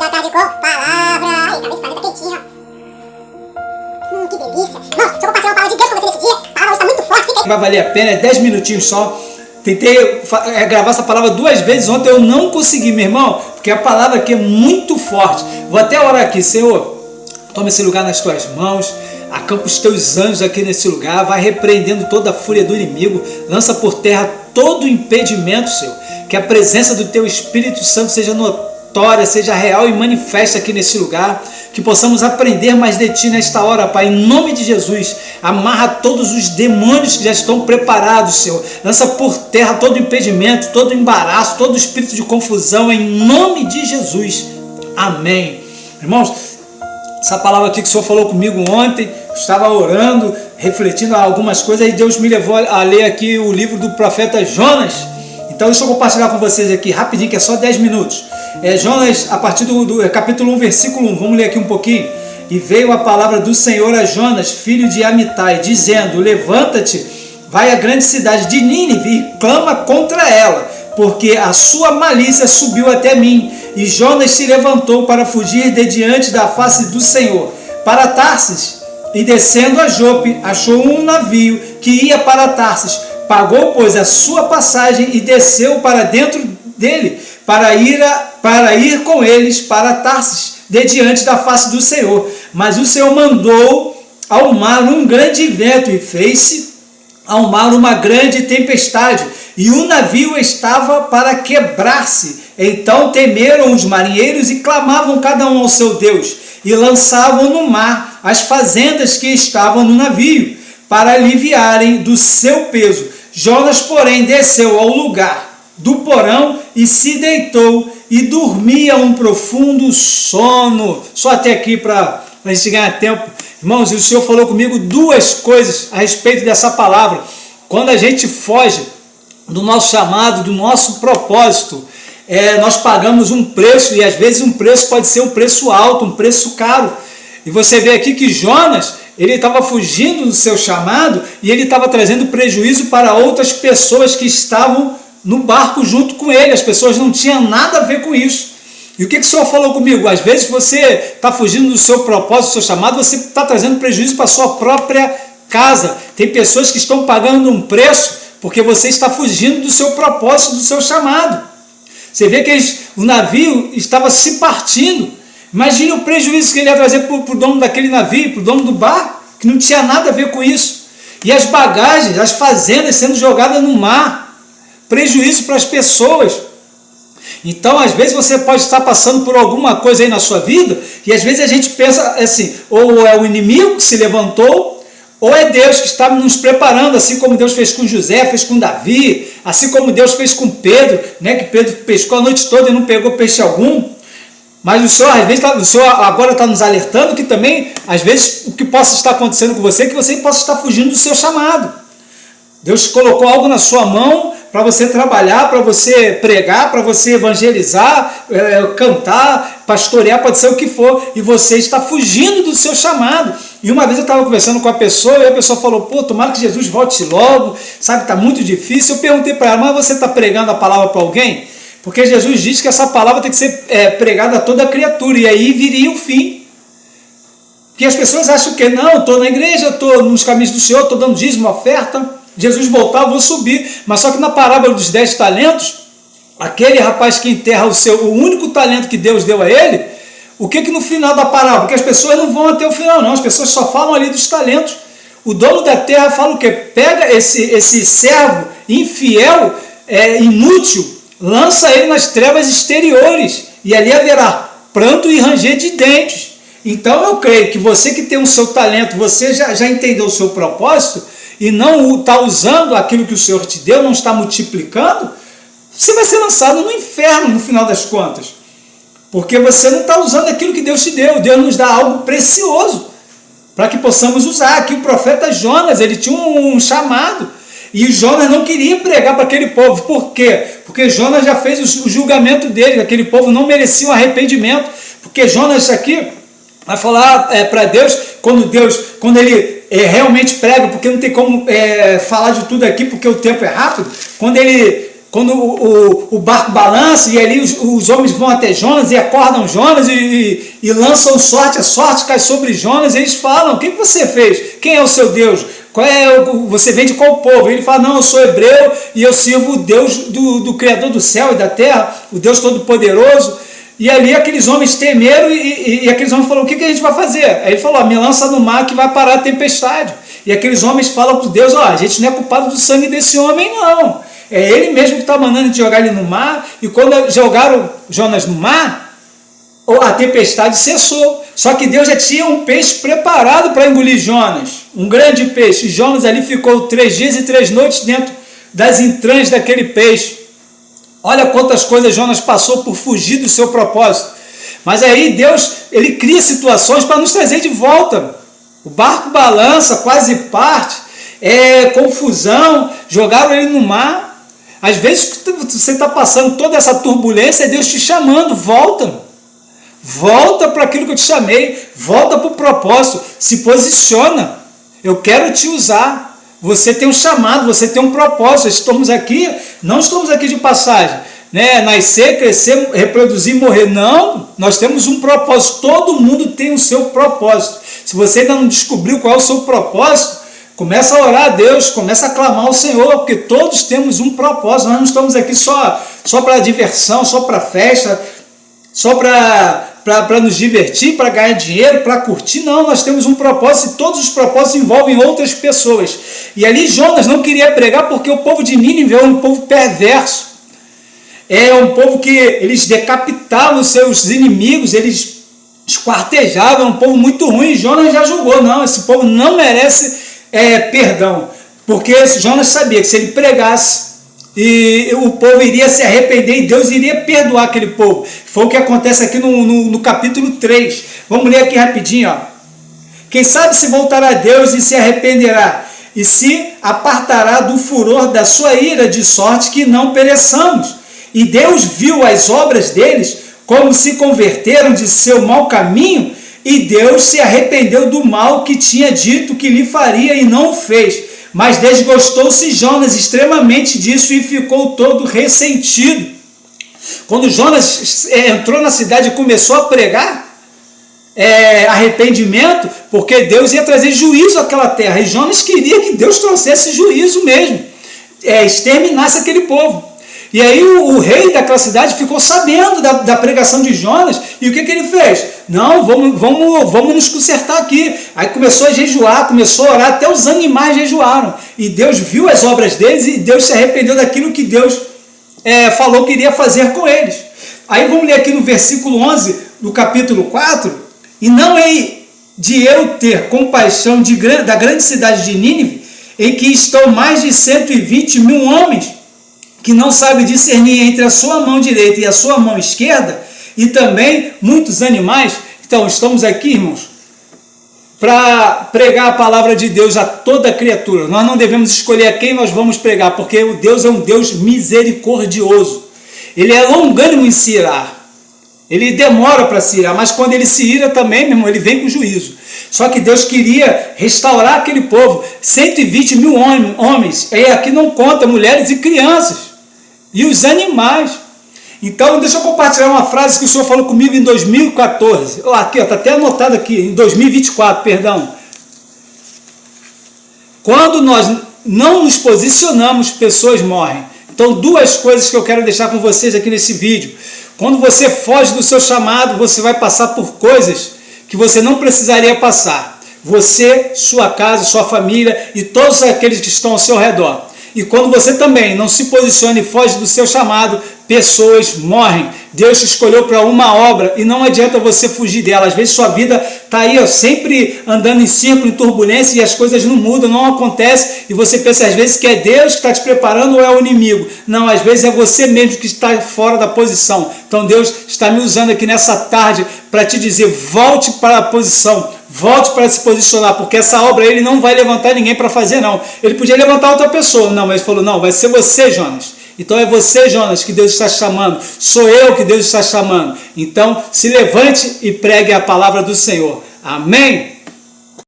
da tarde com palavra. Eita, bem tá quentinho. Que delícia. Irmãos, se eu compartilhar uma palavra de Deus com você nesse dia, a palavra está muito forte. Fica aí. Vai valer a pena, é 10 minutinhos só. Tentei gravar essa palavra 2 vezes ontem, eu não consegui, meu irmão, porque a palavra aqui é muito forte. Vou até orar aqui, Senhor, toma esse lugar nas tuas mãos, acampa os teus anjos aqui nesse lugar, vai repreendendo toda a fúria do inimigo, lança por terra todo o impedimento, Senhor, que a presença do teu Espírito Santo seja notória, seja real e manifesta aqui nesse lugar, que possamos aprender mais de Ti nesta hora, Pai, em nome de Jesus. Amarra todos os demônios que já estão preparados, Senhor, lança por terra todo o impedimento, todo o embaraço, todo o espírito de confusão, em nome de Jesus, amém. Irmãos, essa palavra aqui que o Senhor falou comigo ontem, eu estava orando, refletindo algumas coisas, e Deus me levou a ler aqui o livro do profeta Jonas. Então deixa eu compartilhar com vocês aqui rapidinho, que é só 10 minutos. Jonas, a partir do capítulo 1, versículo 1, vamos ler aqui um pouquinho. E veio a palavra do Senhor a Jonas, filho de Amitai, dizendo: levanta-te, vai à grande cidade de Nínive e clama contra ela, porque a sua malícia subiu até mim. E Jonas se levantou para fugir de diante da face do Senhor, para Tarsis, e descendo a Jope, achou um navio que ia para Tarsis. Pagou, pois, a sua passagem e desceu para dentro dele, para ir com eles para Tarsis, de diante da face do Senhor. Mas o Senhor mandou ao mar um grande vento, e fez-se ao mar uma grande tempestade, e o navio estava para quebrar-se. Então temeram os marinheiros e clamavam cada um ao seu Deus, e lançavam no mar as fazendas que estavam no navio, para aliviarem do seu peso. Jonas, porém, desceu ao lugar do porão e se deitou e dormia um profundo sono. Só até aqui para a gente ganhar tempo. Irmãos, o Senhor falou comigo 2 coisas a respeito dessa palavra. Quando a gente foge do nosso chamado, do nosso propósito, nós pagamos um preço, e às vezes um preço pode ser um preço alto, um preço caro. E você vê aqui que Jonas, ele estava fugindo do seu chamado, e ele estava trazendo prejuízo para outras pessoas que estavam no barco junto com ele. As pessoas não tinham nada a ver com isso. E o que o Senhor falou comigo? Às vezes você está fugindo do seu propósito, do seu chamado, você está trazendo prejuízo para a sua própria casa. Tem pessoas que estão pagando um preço porque você está fugindo do seu propósito, do seu chamado. Você vê que o navio estava se partindo. Imagine o prejuízo que ele ia trazer para o dono daquele navio, para o dono do barco, que não tinha nada a ver com isso. E as bagagens, as fazendas sendo jogadas no mar. Prejuízo para as pessoas. Então, às vezes você pode estar passando por alguma coisa aí na sua vida, e às vezes a gente pensa assim, ou é o inimigo que se levantou, ou é Deus que está nos preparando, assim como Deus fez com José, fez com Davi, assim como Deus fez com Pedro, né, que Pedro pescou a noite toda e não pegou peixe algum. Mas o Senhor, às vezes, o Senhor agora está nos alertando que também, às vezes, o que possa estar acontecendo com você é que você possa estar fugindo do seu chamado. Deus colocou algo na sua mão para você trabalhar, para você pregar, para você evangelizar, cantar, pastorear, pode ser o que for, e você está fugindo do seu chamado. E uma vez eu estava conversando com a pessoa, e a pessoa falou: pô, tomara que Jesus volte logo, sabe, está muito difícil. Eu perguntei para ela: mas você está pregando a palavra para alguém? Porque Jesus diz que essa palavra tem que ser pregada a toda criatura, e aí viria o fim. Porque as pessoas acham que não, estou na igreja, estou nos caminhos do Senhor, estou dando dízimo, oferta, Jesus voltar, eu vou subir. Mas só que na parábola dos 10 talentos, aquele rapaz que enterra o único talento que Deus deu a ele, o que no final da parábola? Porque as pessoas não vão até o final, não, as pessoas só falam ali dos talentos. O dono da terra fala o quê? Pega esse servo infiel, inútil, lança ele nas trevas exteriores, e ali haverá pranto e ranger de dentes. Então eu creio que você que tem o seu talento, você já entendeu o seu propósito, e não está usando aquilo que o Senhor te deu, não está multiplicando, você vai ser lançado no inferno no final das contas, porque você não está usando aquilo que Deus te deu. Deus nos dá algo precioso para que possamos usar. Aqui o profeta Jonas, ele tinha um chamado, e Jonas não queria pregar para aquele povo. Por quê? Porque Jonas já fez o julgamento dele, aquele povo não merecia um arrependimento, porque Jonas aqui vai falar para Deus, quando ele realmente prega, porque não tem como falar de tudo aqui, porque o tempo é rápido. Quando ele quando o barco balança e ali os homens vão até Jonas e acordam Jonas e lançam sorte, a sorte cai sobre Jonas, e eles falam: o que você fez? Quem é o seu Deus? Você vem de qual povo? Ele fala: não, eu sou hebreu e eu sirvo o Deus do Criador do céu e da terra, o Deus Todo-Poderoso. E ali aqueles homens temeram e aqueles homens falaram: o que a gente vai fazer? Aí ele falou: me lança no mar que vai parar a tempestade. E aqueles homens falam com Deus: a gente não é culpado do sangue desse homem, não. É ele mesmo que está mandando a gente jogar ele no mar. E quando jogaram Jonas no mar, a tempestade cessou. Só que Deus já tinha um peixe preparado para engolir Jonas. Um grande peixe. E Jonas ali ficou 3 dias e 3 noites dentro das entranhas daquele peixe. Olha quantas coisas Jonas passou por fugir do seu propósito. Mas aí Deus, ele cria situações para nos trazer de volta. O barco balança, quase parte, confusão, jogaram ele no mar. Às vezes você está passando toda essa turbulência, é Deus te chamando: volta. Volta para aquilo que eu te chamei, volta para o propósito, se posiciona. Eu quero te usar. Você tem um chamado, você tem um propósito. Não estamos aqui de passagem, né? Nascer, crescer, reproduzir, morrer. Não, nós temos um propósito. Todo mundo tem o seu propósito. Se você ainda não descobriu qual é o seu propósito, começa a orar a Deus, começa a clamar ao Senhor, porque todos temos um propósito. Nós não estamos aqui só para diversão, só para festa, só para nos divertir, para ganhar dinheiro, para curtir. Não, nós temos um propósito e todos os propósitos envolvem outras pessoas. E ali Jonas não queria pregar porque o povo de Nínive é um povo perverso. É um povo que eles decapitavam os seus inimigos, eles esquartejavam, é um povo muito ruim. Jonas já julgou: não, esse povo não merece perdão. Porque Jonas sabia que se ele pregasse, e o povo iria se arrepender e Deus iria perdoar aquele povo. Foi o que acontece aqui no capítulo 3. Vamos ler aqui rapidinho. Ó. Quem sabe se voltará a Deus e se arrependerá, e se apartará do furor da sua ira, de sorte que não pereçamos. E Deus viu as obras deles, como se converteram de seu mau caminho, e Deus se arrependeu do mal que tinha dito que lhe faria e não o fez. Mas desgostou-se Jonas extremamente disso e ficou todo ressentido. Quando Jonas entrou na cidade e começou a pregar arrependimento, porque Deus ia trazer juízo àquela terra, e Jonas queria que Deus trouxesse juízo mesmo, exterminasse aquele povo. E aí o rei daquela cidade ficou sabendo da pregação de Jonas, e o que ele fez? Não, vamos nos consertar aqui. Aí começou a jejuar, começou a orar, até os animais jejuaram. E Deus viu as obras deles e Deus se arrependeu daquilo que Deus falou que iria fazer com eles. Aí vamos ler aqui no versículo 11 do capítulo 4. E não hei de eu ter compaixão da grande cidade de Nínive, em que estão mais de 120 mil homens, que não sabe discernir entre a sua mão direita e a sua mão esquerda, e também muitos animais. Então, estamos aqui, irmãos, para pregar a palavra de Deus a toda criatura. Nós não devemos escolher a quem nós vamos pregar, porque o Deus é um Deus misericordioso. Ele é longânimo em se irar. Ele demora para se irar, mas quando ele se ira também, meu irmão, ele vem com juízo. Só que Deus queria restaurar aquele povo. 120 mil homens, e aqui não conta mulheres e crianças. E os animais. Então, deixa eu compartilhar uma frase que o Senhor falou comigo em 2014. Aqui, está até anotado aqui, em 2024, perdão. Quando nós não nos posicionamos, pessoas morrem. Então, 2 coisas que eu quero deixar com vocês aqui nesse vídeo. Quando você foge do seu chamado, você vai passar por coisas que você não precisaria passar. Você, sua casa, sua família e todos aqueles que estão ao seu redor. E quando você também não se posiciona e foge do seu chamado, pessoas morrem. Deus te escolheu para uma obra e não adianta você fugir dela. Às vezes sua vida está aí, sempre andando em círculo, em turbulência, e as coisas não mudam, não acontecem, e você pensa às vezes que é Deus que está te preparando ou é o inimigo. Não, às vezes é você mesmo que está fora da posição. Então Deus está me usando aqui nessa tarde para te dizer: volte para a posição, volte para se posicionar, porque essa obra ele não vai levantar ninguém para fazer, não. Ele podia levantar outra pessoa, não, mas ele falou: não, vai ser você, Jonas. Então é você, Jonas, que Deus está chamando. Sou eu que Deus está chamando. Então se levante e pregue a palavra do Senhor. Amém?